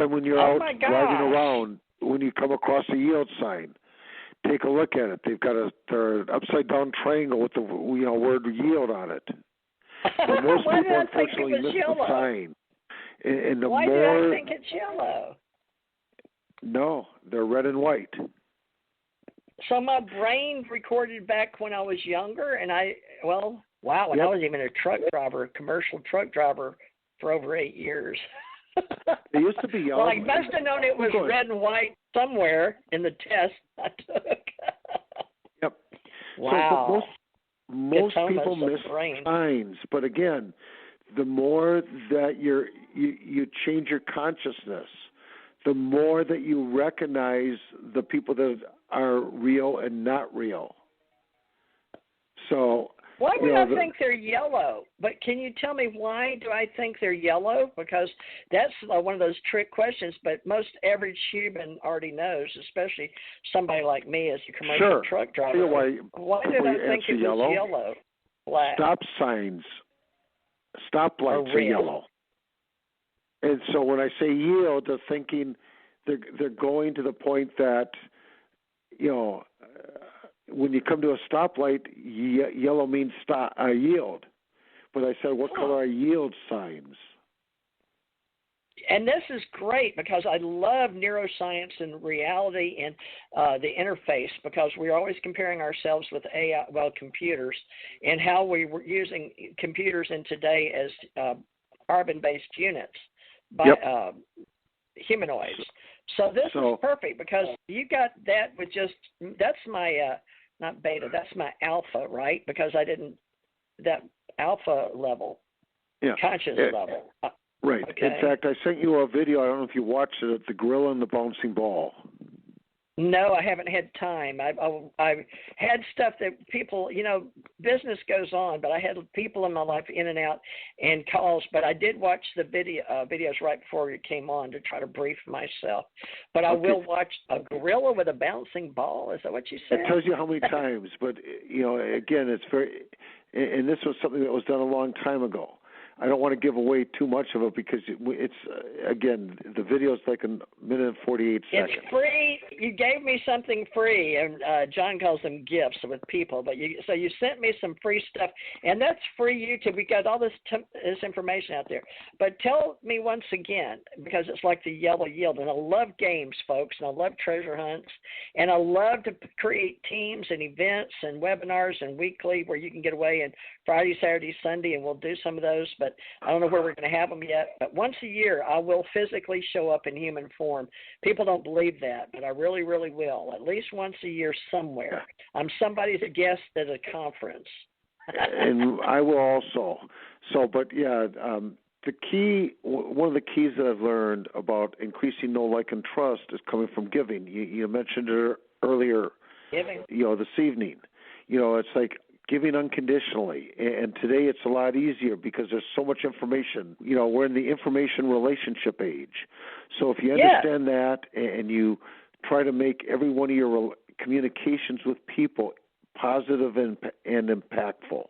time when you're out driving around, when you come across a yield sign, take a look at it. They've got their upside down triangle with the word yield on it. But most people unfortunately miss the sign. And Why did I think it's yellow? No, they're red and white. So my brain recorded back when I was younger, and I was even a commercial truck driver for over 8 years. They used to be yellow. Well, I must have known it was red and white somewhere in the test I took. Yep. Wow. So, most people miss signs, but again, the more that you change your consciousness, the more that you recognize the people that are real and not real. So why would I think they're yellow? But can you tell me why do I think they're yellow? Because that's one of those trick questions, but most average human already knows, especially somebody like me as a commercial truck driver. Why did I think it was yellow? Black. Stop signs, stoplights are yellow. And so when I say yield, they're thinking they're going to the point that, when you come to a stoplight, yellow means yield. But I said, what color are yield signs? And this is great because I love neuroscience and reality and the interface, because we're always comparing ourselves with computers, and how we were using computers in today as carbon-based units by humanoids. So this is perfect because you got that with that's my, not beta, that's my alpha, right? Because that alpha level, conscious level. Right. Okay. In fact, I sent you a video. I don't know if you watched it. The gorilla and the bouncing ball. No, I haven't had time. I've had stuff that people, business goes on, but I had people in my life in and out and calls. But I did watch the videos right before it came on to try to brief myself. But I will watch a gorilla with a bouncing ball. Is that what you said? It tells you how many times. But, again, it's very – and this was something that was done a long time ago. I don't want to give away too much of it because it's again, the video is like a minute and 48 seconds. It's free. You gave me something free, and John calls them gifts with people. But you sent me some free stuff, and that's free YouTube. We got all this information out there. But tell me once again, because it's like the yellow yield, and I love games, folks, and I love treasure hunts, and I love to create teams and events and webinars and weekly where you can get away and Friday, Saturday, Sunday, and we'll do some of those. But I don't know where we're going to have them yet. But once a year, I will physically show up in human form. People don't believe that, but I really, really will. At least once a year somewhere. I'm somebody's guest at a conference. And I will also. The key, one of the keys that I've learned about increasing know, like, and trust is coming from giving. You mentioned it earlier. Giving. This evening. It's like giving unconditionally. And today it's a lot easier because there's so much information. We're in the information relationship age. So if you understand that and you try to make every one of your communications with people positive and impactful,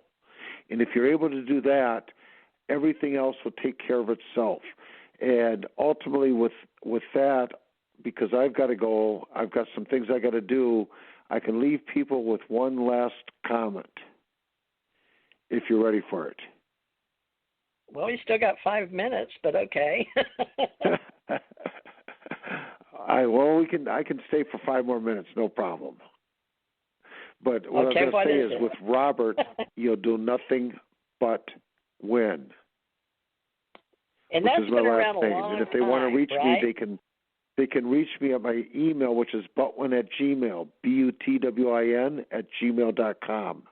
and if you're able to do that, everything else will take care of itself. And ultimately with that, because I've got to go, I've got some things I got to do, I can leave people with one last comment, if you're ready for it. Well, you still got 5 minutes, but okay. I can stay for 5 more minutes, no problem. But what I'm going to say is with Robert, you'll do nothing but win. And that's been around a long time. And if they want to reach me, they can reach me at my email, which is butwin@gmail, BUTWIN @gmail.com.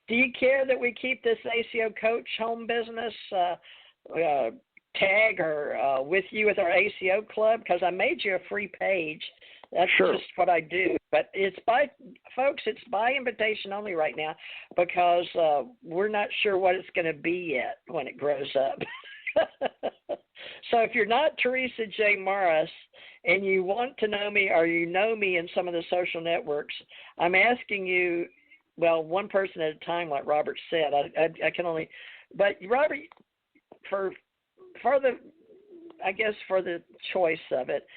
Do you care that we keep this ACO Coach Home Business tag or with you with our ACO Club? Because I made you a free page. That's just what I do. But it's by invitation only right now because we're not sure what it's going to be yet when it grows up. So if you're not Teresa J. Morris and you want to know me or you know me in some of the social networks, I'm asking you, well, one person at a time, like Robert said. I can only, but Robert, for the I guess, for the choice of it.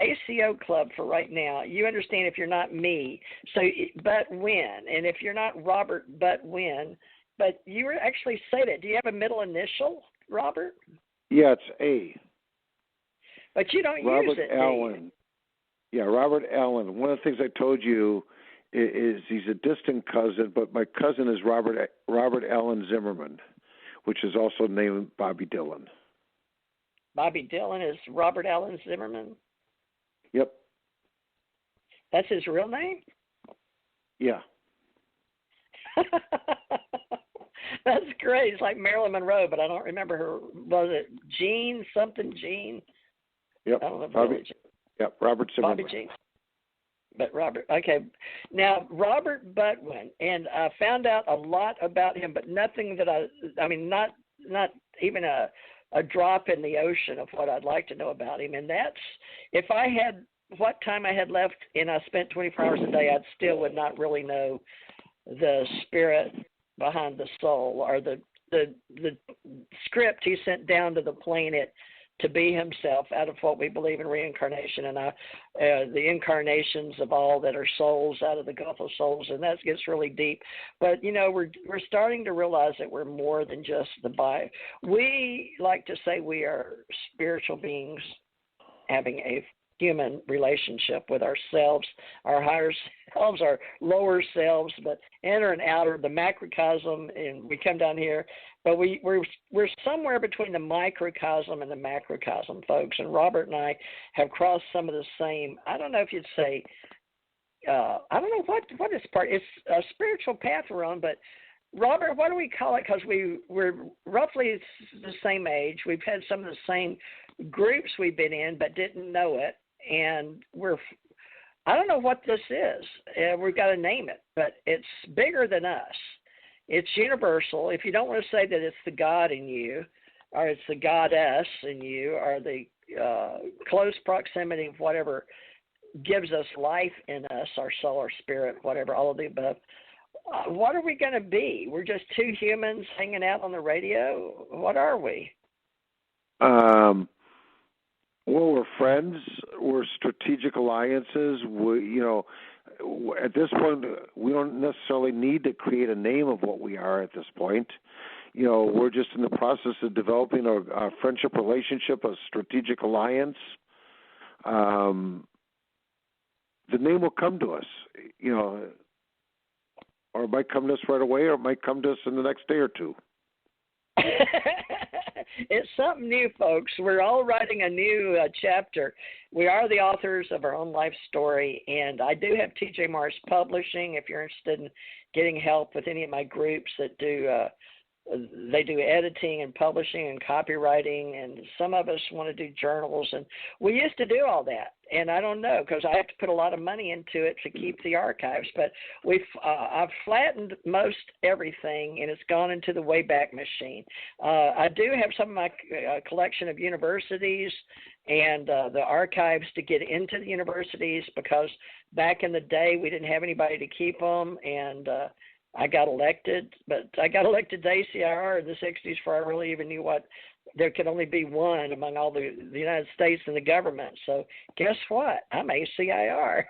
ACO Club for right now. You understand if you're not me, so Butwin, and if you're not Robert Butwin, but you were actually said it. Do you have a middle initial, Robert? Yeah, it's A. But you don't Robert use it. Allen. Yeah, Robert Allen. One of the things I told you is he's a distant cousin, but my cousin is Robert Allen Zimmerman, which is also named Bobby Dylan. Bobby Dylan is Robert Allen Zimmerman? Yep. That's his real name? Yeah. That's great. It's like Marilyn Monroe, but I don't remember her. Was it Jean something Jean? Yep. I don't know. Bobby, yep. Robert Zimmerman. Bobby Jean. But Robert, okay. Now, Robert Butwin, and I found out a lot about him, but nothing that I mean, not even a drop in the ocean of what I'd like to know about him. And that's, if I had what time I had left and I spent 24 hours a day, I still would not really know the spirit behind the soul, or the script he sent down to the planet to be himself out of what we believe in reincarnation and the incarnations of all that are souls out of the Gulf of Souls, and that gets really deep. But you know, we're starting to realize that we're more than just the body. We like to say we are spiritual beings having a human relationship with ourselves, our higher selves, our lower selves, but inner and outer, the macrocosm, and we come down here. But we're somewhere between the microcosm and the macrocosm, folks. And Robert and I have crossed some of the same. I don't know if you'd say. I don't know what is part. It's a spiritual path we're on. But Robert, what do we call it? Because we're roughly the same age. We've had some of the same groups we've been in, but didn't know it. And I don't know what this is. We've got to name it, but it's bigger than us. It's universal. If you don't want to say that it's the God in you, or it's the goddess in you, or the close proximity of whatever gives us life in us, our soul, our spirit, whatever, all of the above, what are we going to be? We're just two humans hanging out on the radio? What are we? Well, we're friends. We're strategic alliances. At this point, we don't necessarily need to create a name of what we are at this point. We're just in the process of developing a friendship relationship, a strategic alliance. The name will come to us, or it might come to us right away, or it might come to us in the next day or two. It's something new, folks. We're all writing a new chapter. We are the authors of our own life story, and I do have TJ Morris Publishing. If you're interested in getting help with any of my groups that they do editing and publishing and copywriting, and some of us want to do journals, and we used to do all that. And I don't know, because I have to put a lot of money into it to keep the archives. But I've flattened most everything, and it's gone into the Wayback Machine. I do have some of my collection of universities and the archives to get into the universities, because back in the day we didn't have anybody to keep them, and I got elected. But I got elected to ACIR in the 60s before I really even knew what. There could only be one among all the United States and the government. So guess what? I'm ACIR.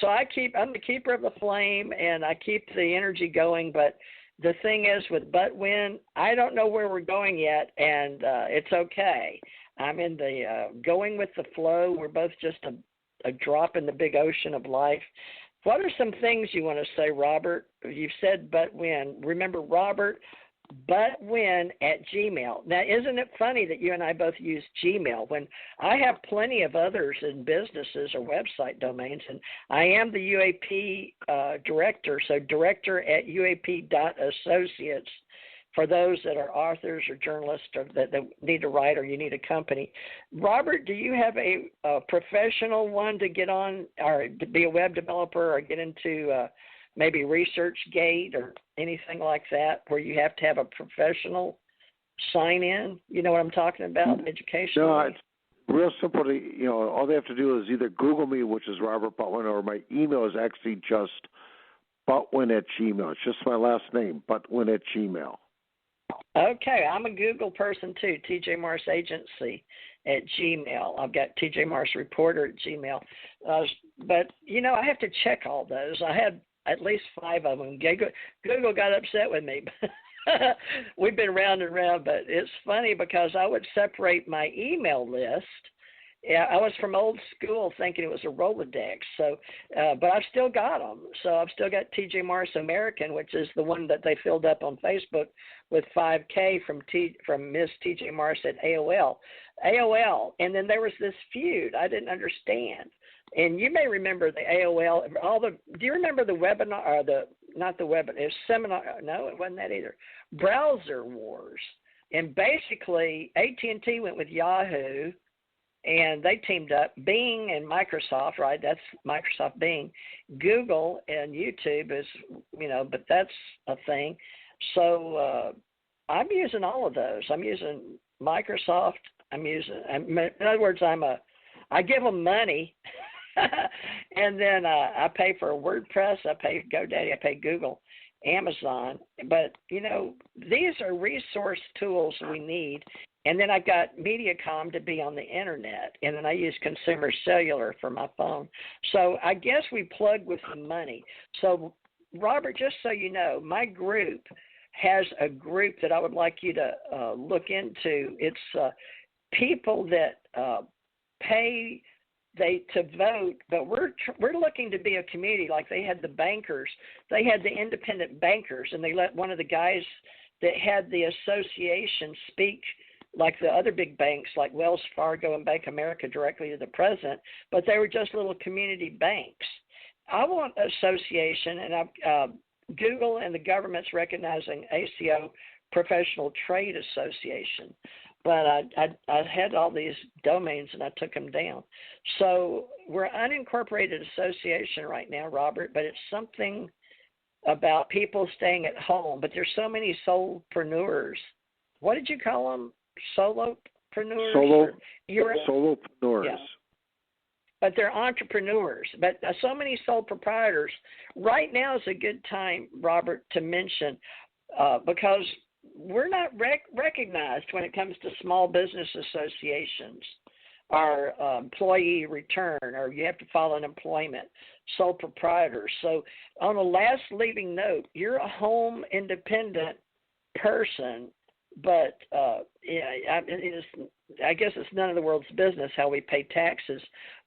So I'm the keeper of the flame, and I keep the energy going. But the thing is, with Butwin, I don't know where we're going yet, and it's okay. I'm in the going with the flow. We're both just a drop in the big ocean of life. What are some things you want to say, Robert? You've said Butwin. Remember, Robert, Butwin@gmail. Now, isn't it funny that you and I both use Gmail when I have plenty of others in businesses or website domains, and I am the UAP director, so director@uap.associates for those that are authors or journalists or that need to write, or you need a company. Robert, do you have a professional one to get on, or to be a web developer, or get into maybe ResearchGate or anything like that, where you have to have a professional sign in? You know what I'm talking about, educationally? No, it's real simple. All they have to do is either Google me, which is Robert Butwin, or my email is actually just Butwin@gmail. It's just my last name, Butwin@gmail. Okay, I'm a Google person too. TJ Morris Agency at Gmail. I've got TJ Morris Reporter at Gmail. But I have to check all those. I had at least 5 of them. Google got upset with me. We've been round and round, but it's funny because I would separate my email list. Yeah, I was from old school thinking it was a Rolodex. So, but I've still got them. So I've still got TJ Morris American, which is the one that they filled up on Facebook with 5K from Miss TJ Morris at AOL. And then there was this feud I didn't understand. And you may remember the AOL. Do you remember the webinar or not the webinar? It was seminar. No, it wasn't that either. Browser wars. And basically, AT&T went with Yahoo. And they teamed up, Bing and Microsoft, right? That's Microsoft Bing. Google and YouTube is, but that's a thing. So I'm using all of those. I'm using Microsoft. In other words, I give them money. And then I pay for WordPress. I pay GoDaddy. I pay Google, Amazon. But, these are resource tools we need. And then I got MediaCom to be on the internet, and then I use Consumer Cellular for my phone. So I guess we plug with the money. So, Robert, just so you know, my group has a group that I would like you to look into. It's people that pay to vote, but we're looking to be a community. Like they had the bankers, they had the independent bankers, and they let one of the guys that had the association speak like the other big banks like Wells Fargo and Bank of America directly to the president, but they were just little community banks. I want association, and Google and the government's recognizing ACO Professional Trade Association, but I had all these domains and I took them down. So we're an unincorporated association right now, Robert, but it's something about people staying at home, but there's so many solopreneurs. What did you call them? Solopreneurs? Solopreneurs. Yeah. But they're entrepreneurs. But so many sole proprietors. Right now is a good time, Robert, to mention because we're not recognized when it comes to small business associations or employee return, or you have to file an employment, sole proprietors. So on a last leaving note, you're a home independent person, but I guess it's none of the world's business how we pay taxes,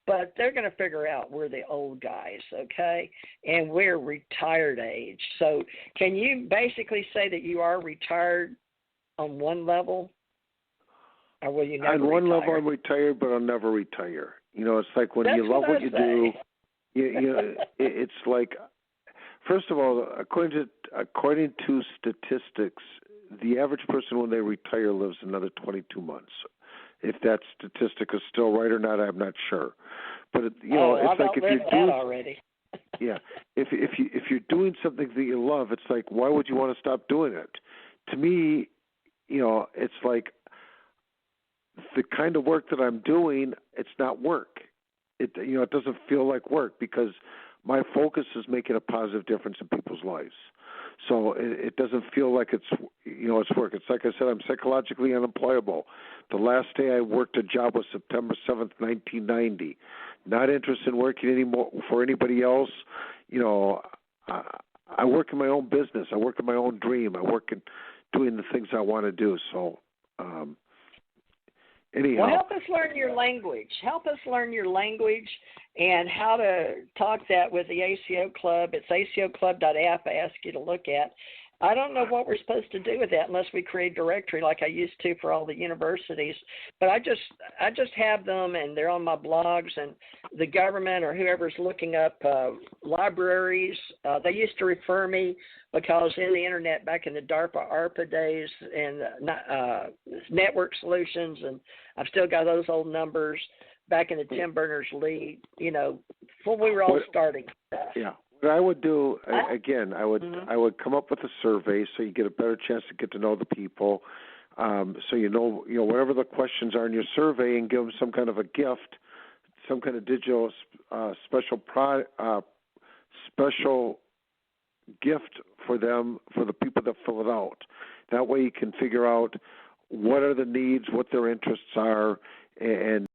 but they're going to figure out we're the old guys, okay? And we're retired age. So can you basically say that you are retired on one level? Or will you never on one retire? level, I'm retired, but I'll never retire. It's like when you love what you do, it's like, first of all, according to statistics, the average person when they retire lives another 22 months. If that statistic is still right or not, I'm not sure. But it's like if you're doing already. Yeah, if you're doing something that you love, it's like, why would you want to stop doing it? To me, it's like the kind of work that I'm doing, it's not work. It doesn't feel like work because my focus is making a positive difference in people's lives. So it doesn't feel like it's work. It's like I said, I'm psychologically unemployable. The last day I worked a job was September 7th, 1990. Not interested in working anymore for anybody else. I work in my own business. I work in my own dream. I work in doing the things I want to do. So anyhow. Well, help us learn your language. Help us learn your language and how to talk that with the ACO Club. It's acoclub.app I ask you to look at. I don't know what we're supposed to do with that unless we create a directory like I used to for all the universities. But I just have them, and they're on my blogs, and the government or whoever's looking up libraries, they used to refer me because in the internet back in the ARPA days and network solutions, and I've still got those old numbers back in the Tim Berners-Lee, when we were all starting. Yeah. What I would do, I would come up with a survey so you get a better chance to get to know the people. So whatever the questions are in your survey, and give them some kind of a gift, some kind of digital special gift for them, for the people that fill it out. That way you can figure out what are the needs, what their interests are, and